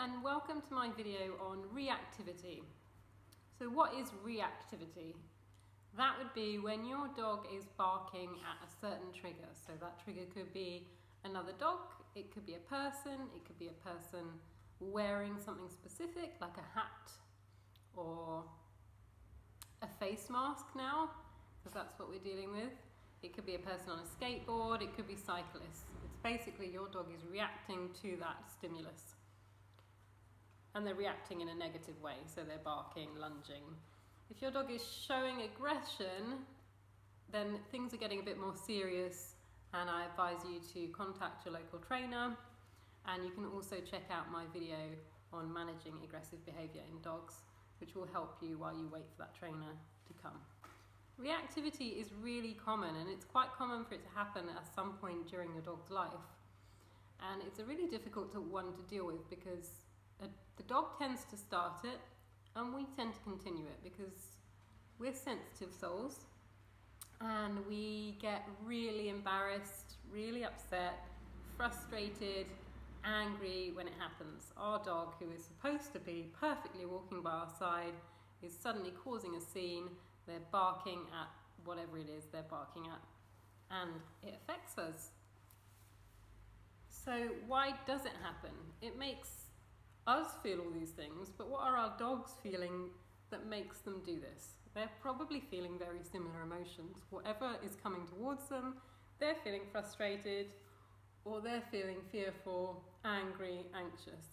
and welcome to my video on reactivity. So what is reactivity? That would be when your dog is barking at a certain trigger. So that trigger could be another dog, it could be a person wearing something specific like a hat or a face mask now, because that's what we're dealing with. It could be a person on a skateboard, it could be cyclists. It's basically your dog is reacting to that stimulus. And they're reacting in a negative way, so they're barking, lunging. If your dog is showing aggression, then things are getting a bit more serious, and I advise you to contact your local trainer. And you can also check out my video on managing aggressive behaviour in dogs, which will help you while you wait for that trainer to come. Reactivity is really common, and it's quite common for it to happen at some point during your dog's life. And it's a really difficult one to deal with because the dog tends to start it and we tend to continue it because we're sensitive souls and we get really embarrassed, really upset, frustrated, angry when it happens. Our dog, who is supposed to be perfectly walking by our side, is suddenly causing a scene. They're barking at whatever it is they're barking at, and it affects us. So why does it happen? It makes us feel all these things, but what are our dogs feeling that makes them do this? They're probably feeling very similar emotions. Whatever is coming towards them, they're feeling frustrated, or they're feeling fearful, angry, anxious.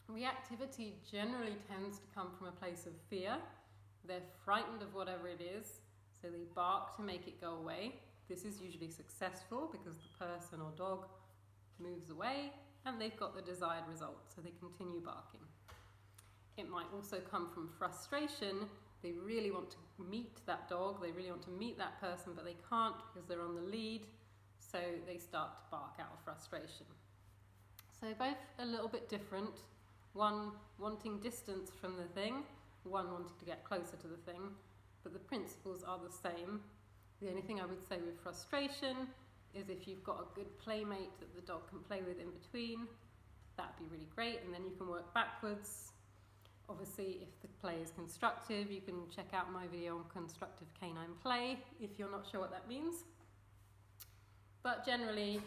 Reactivity generally tends to come from a place of fear. They're frightened of whatever it is, so they bark to make it go away. This is usually successful because the person or dog moves away and they've got the desired result, so they continue barking. It might also come from frustration. They really want to meet that dog, they really want to meet that person, but they can't because they're on the lead, so they start to bark out of frustration. So both a little bit different, one wanting distance from the thing, one wanting to get closer to the thing, but the principles are the same. The only thing I would say with frustration is if you've got a good playmate that the dog can play with in between, that'd be really great, and then you can work backwards. Obviously, if the play is constructive, you can check out my video on constructive canine play if you're not sure what that means. But generally,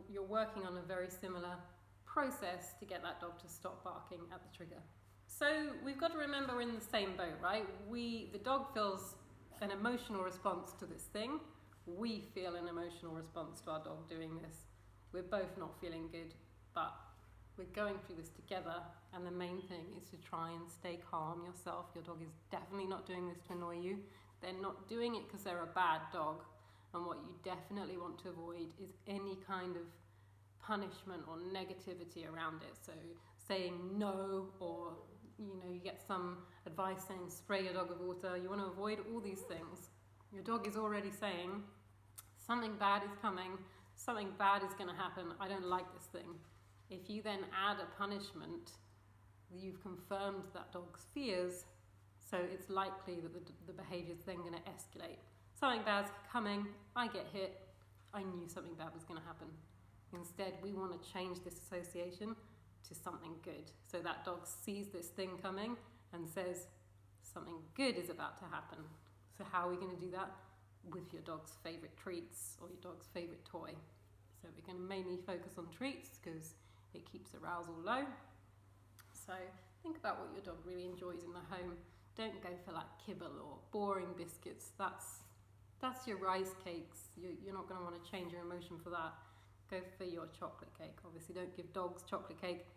you're working on a very similar process to get that dog to stop barking at the trigger. So we've got to remember we're in the same boat, right? The dog feels an emotional response to this thing. We feel an emotional response to our dog doing this. We're both not feeling good, but we're going through this together, and the main thing is to try and stay calm yourself. Your dog is definitely not doing this to annoy you. They're not doing it because they're a bad dog, and what you definitely want to avoid is any kind of punishment or negativity around it. So saying no, or you get some advice saying spray your dog with water. You want to avoid all these things. Your dog is already saying something bad is coming, something bad is going to happen, I don't like this thing. If you then add a punishment, you've confirmed that dog's fears, so it's likely that the behaviour is then going to escalate. Something bad's coming, I get hit, I knew something bad was going to happen. Instead, we want to change this association to something good. So that dog sees this thing coming and says, something good is about to happen. So how are we going to do that? With your dog's favourite treats or your dog's favourite toy. So we're going to mainly focus on treats because it keeps arousal low. So think about what your dog really enjoys in the home. Don't go for like kibble or boring biscuits. That's your rice cakes. You're not going to want to change your emotion for that. Go for your chocolate cake. Obviously don't give dogs chocolate cake,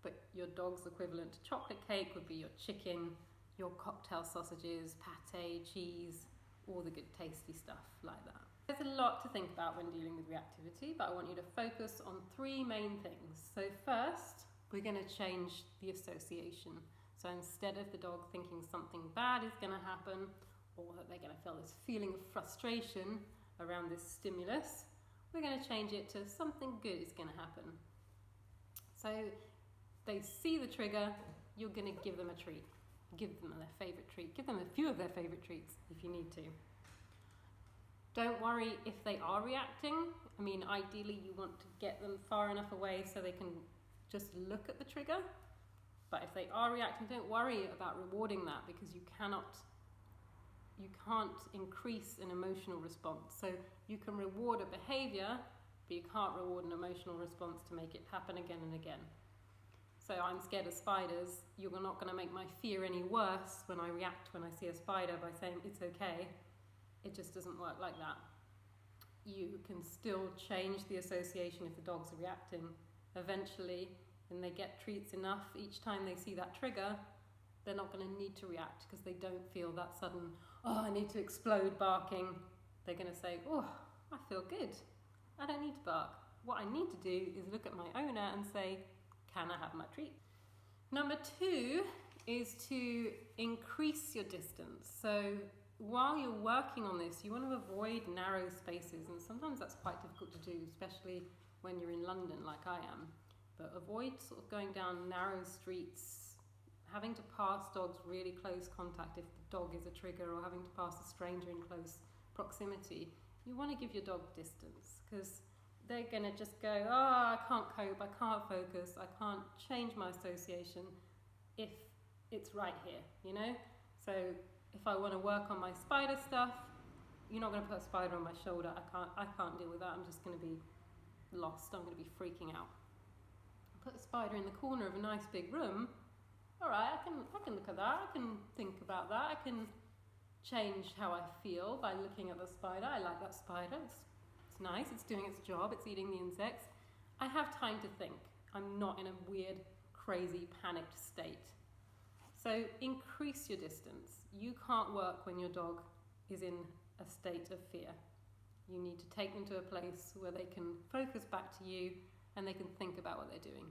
but your dog's equivalent to chocolate cake would be your chicken, your cocktail sausages, pate, cheese, all the good tasty stuff like that. There's a lot to think about when dealing with reactivity, but I want you to focus on three main things. So first, we're going to change the association. So instead of the dog thinking something bad is going to happen, or that they're going to feel this feeling of frustration around this stimulus, we're going to change it to something good is going to happen. So they see the trigger, you're going to give them a treat. Give them their favourite treat. Give them a few of their favourite treats if you need to. Don't worry if they are reacting. I mean, ideally you want to get them far enough away so they can just look at the trigger. But if they are reacting, don't worry about rewarding that, because you can't increase an emotional response. So you can reward a behavior, but you can't reward an emotional response to make it happen again and again. So I'm scared of spiders. You're not going to make my fear any worse when I react when I see a spider by saying it's okay. It just doesn't work like that. You can still change the association if the dog's reacting. Eventually, when they get treats enough each time they see that trigger, they're not going to need to react, because they don't feel that sudden, oh, I need to explode barking. They're going to say, oh, I feel good. I don't need to bark. What I need to do is look at my owner and say, can I have my treat? Number 2 is to increase your distance. So while you're working on this, you want to avoid narrow spaces, and sometimes that's quite difficult to do, especially when you're in London like I am. But avoid sort of going down narrow streets, having to pass dogs really close contact if the dog is a trigger, or having to pass a stranger in close proximity. You want to give your dog distance, because they're going to just go, oh, I can't cope, I can't focus, I can't change my association if it's right here, you know? So if I want to work on my spider stuff, you're not going to put a spider on my shoulder. I can't deal with that. I'm just going to be lost. I'm going to be freaking out. Put a spider in the corner of a nice big room. All right, I can look at that. I can think about that. I can change how I feel by looking at the spider. I like that spider. It's nice. It's doing its job. It's eating the insects. I have time to think. I'm not in a weird, crazy, panicked state. So increase your distance. You can't work when your dog is in a state of fear. You need to take them to a place where they can focus back to you and they can think about what they're doing.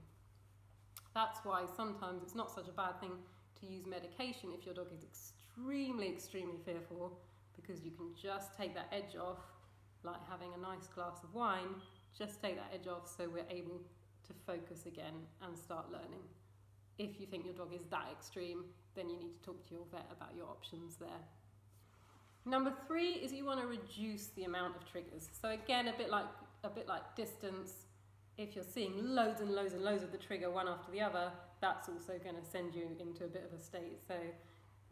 That's why sometimes it's not such a bad thing to use medication if your dog is extremely, extremely fearful, because you can just take that edge off, like having a nice glass of wine, just take that edge off so we're able to focus again and start learning. If you think your dog is that extreme, then you need to talk to your vet about your options there. Number 3 is you want to reduce the amount of triggers. So again, a bit like distance. If you're seeing loads and loads and loads of the trigger one after the other, that's also going to send you into a bit of a state. So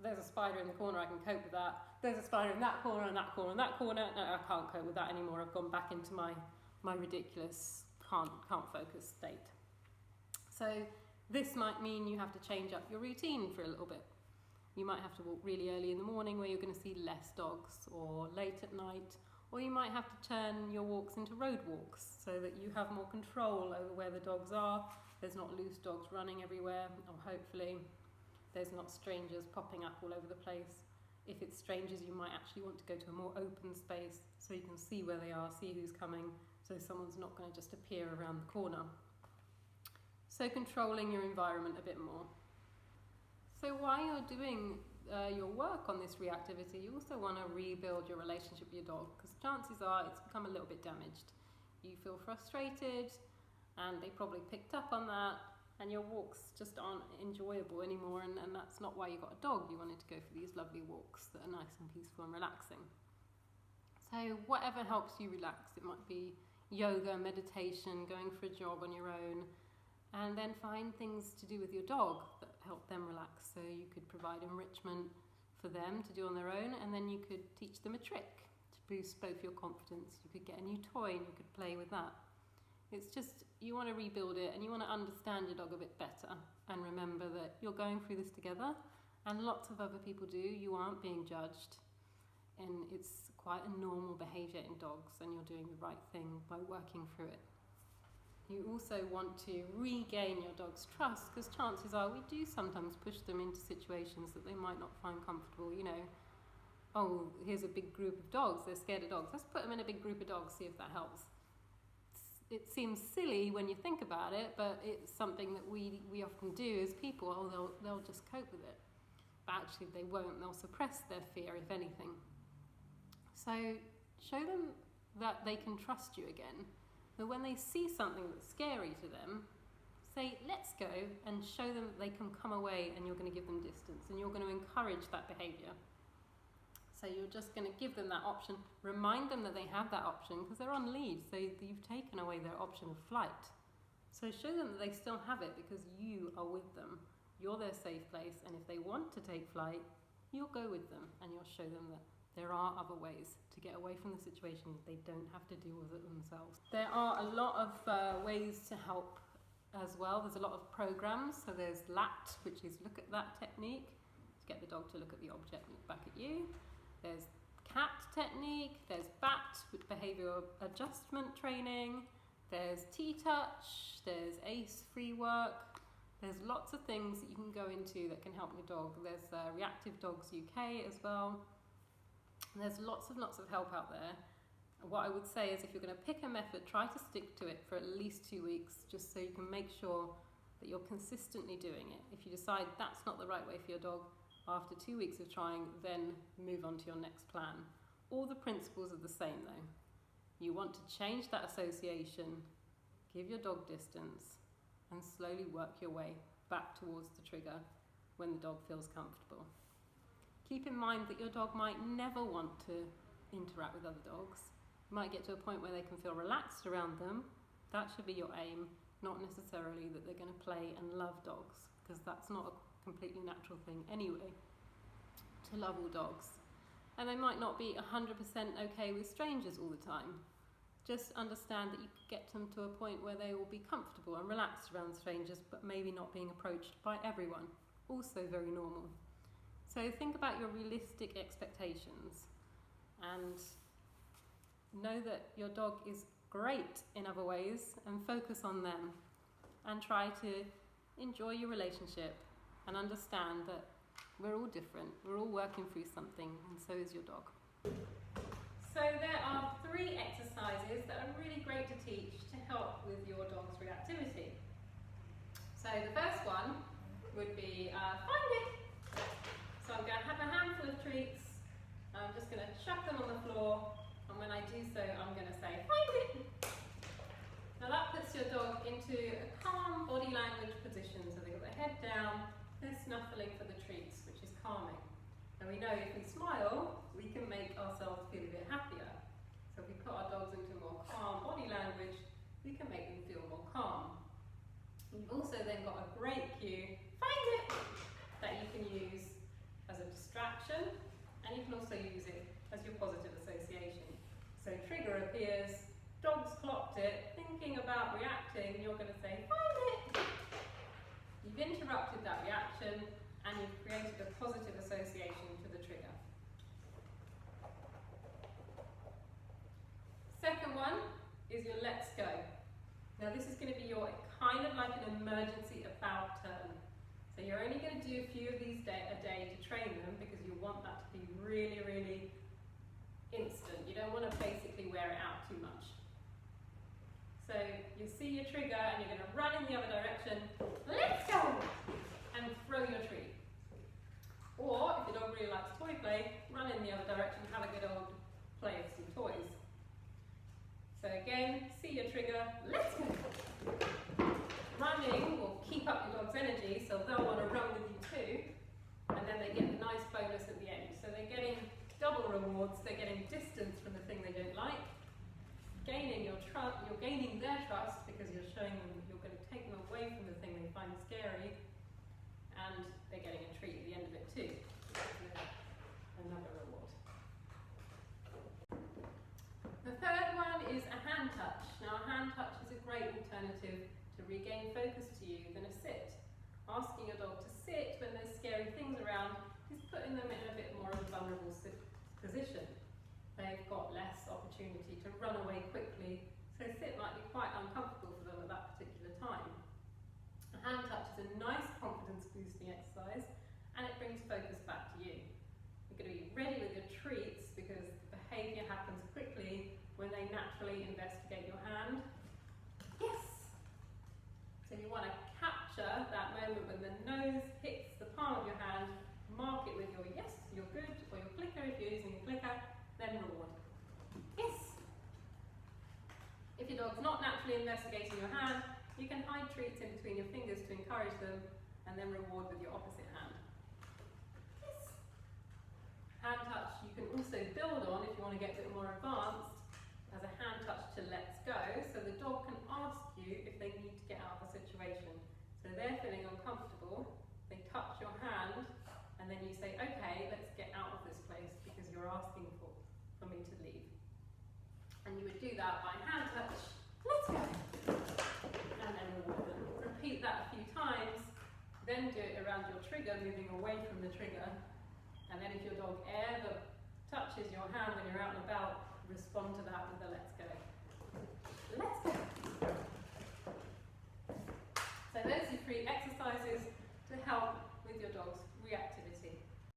there's a spider in the corner, I can cope with that. There's a spider in that corner and that corner and that corner. No, I can't cope with that anymore. I've gone back into my ridiculous can't focus state. So this might mean you have to change up your routine for a little bit. You might have to walk really early in the morning where you're going to see less dogs, or late at night, or you might have to turn your walks into road walks so that you have more control over where the dogs are. There's not loose dogs running everywhere, or hopefully there's not strangers popping up all over the place. If it's strangers, you might actually want to go to a more open space so you can see where they are, see who's coming, so someone's not going to just appear around the corner. So controlling your environment a bit more. So while you're doing your work on this reactivity, you also want to rebuild your relationship with your dog, because chances are it's become a little bit damaged. You feel frustrated, and they probably picked up on that, and your walks just aren't enjoyable anymore, and that's not why you got a dog. You wanted to go for these lovely walks that are nice and peaceful and relaxing. So whatever helps you relax, it might be yoga, meditation, going for a jog on your own, and then find things to do with your dog that help them relax. So you could provide enrichment for them to do on their own, and then you could teach them a trick to boost both your confidence. You could get a new toy and you could play with that. It's just, you want to rebuild it and you want to understand your dog a bit better, and remember that you're going through this together, and lots of other people do. You aren't being judged, and it's quite a normal behaviour in dogs, and you're doing the right thing by working through it. You also want to regain your dog's trust, because chances are we do sometimes push them into situations that they might not find comfortable. You know, oh, here's a big group of dogs, they're scared of dogs. Let's put them in a big group of dogs, see if that helps. It seems silly when you think about it, but it's something that we often do as people. Oh, they'll just cope with it. But actually they won't. They'll suppress their fear, if anything. So show them that they can trust you again. But when they see something that's scary to them, say, let's go, and show them that they can come away, and you're going to give them distance, and you're going to encourage that behaviour. So you're just going to give them that option, remind them that they have that option, because they're on lead, so you've taken away their option of flight. So show them that they still have it because you are with them. You're their safe place, and if they want to take flight, you'll go with them and you'll show them that there are other ways to get away from the situation. They don't have to deal with it themselves. There are a lot of ways to help as well. There's a lot of programs. So there's LAT, which is look at that technique, to get the dog to look at the object and look back at you. There's CAT technique, there's BAT, with behavioural adjustment training, there's T-touch, there's ACE free work. There's lots of things that you can go into that can help your dog. There's Reactive Dogs UK as well. And there's lots of help out there. And what I would say is if you're going to pick a method, try to stick to it for at least 2 weeks, just so you can make sure that you're consistently doing it. If you decide that's not the right way for your dog, after 2 weeks of trying, then move on to your next plan. All the principles are the same though. You want to change that association, give your dog distance, and slowly work your way back towards the trigger when the dog feels comfortable. Keep in mind that your dog might never want to interact with other dogs. You might get to a point where they can feel relaxed around them. That should be your aim, not necessarily that they're going to play and love dogs, because that's not a completely natural thing anyway, to love all dogs. And they might not be 100% okay with strangers all the time. Just understand that you could get them to a point where they will be comfortable and relaxed around strangers, but maybe not being approached by everyone. Also very normal. So think about your realistic expectations and know that your dog is great in other ways, and focus on them and try to enjoy your relationship and understand that we're all different. We're all working through something, and so is your dog. So there are 3 exercises that are really great to teach to help with your dog's reactivity. So the first one would be find it. So I'm going to have a handful of treats. I'm just going to chuck them on the floor, and when I do so, I'm going to say, find it. Now that puts your dog into a calm body language position. So they've got their head down, they're snuffling for the treats, which is calming. And we know if we smile, we can make ourselves feel a bit happier. So if we put our dogs into more calm body language, we can make them feel more calm. You've also then got a great cue, find it, that you can use as a distraction, and you can also use it as your positive association. So trigger appears, dog's clocked it, thinking about reacting, you're going to say, find it. You've interrupted that reaction, and you've created a positive association to the trigger. Second one is your let's go. Now this is going to be your kind of like an emergency about turn. So you're only going to do a few of these a day to train them, because you want that to be really, really instant. You don't want to basically wear it out too much. So you see your trigger and you're going to run in the other direction, let's go, and throw your treat. Or if your dog really likes toy play, run in the other direction, have a good old play with some toys. So again, see your trigger, let's go. Running will keep up your dog's energy, so they'll want to run with you too, and then they get a nice bonus at the end. So they're getting double rewards, they're getting distance from the thing they don't like, gaining your trust, you're gaining their trust because you're showing them that you're going to take them away from the thing they find scary, and they're getting a treat at the end of it too. Another reward. The third one is a hand touch. Now a hand touch is a great alternative to regain focus to you than a sit. Asking your dog to sit when there's scary things around is putting them in a bit more of a vulnerable position. They've got less opportunity to run away quickly, so sit might be quite uncomfortable for them at that particular time. A hand touch is a nice confidence boosting exercise, and it brings focus back to you. You're going to be ready with your treats because the behaviour happens quickly when they naturally investigate your hand. Yes! So you want to capture that moment when the nose hits the palm of your hand, mark it with your yes, you're good, or your clicker if you're using a clicker, then reward. Yes! If your dog's not naturally investigating your hand, you can hide treats in between your fingers to encourage them, and then reward with your opposite hand. Yes! Hand touch you can also build on if you want to get a bit more advanced as a hand touch to let's go, so the dog can ask you if they need to get out of And you would do that by hand touch, let's go. And then repeat that a few times, then do it around your trigger, moving away from the trigger. And then if your dog ever touches your hand when you're out and about, respond to that with a let's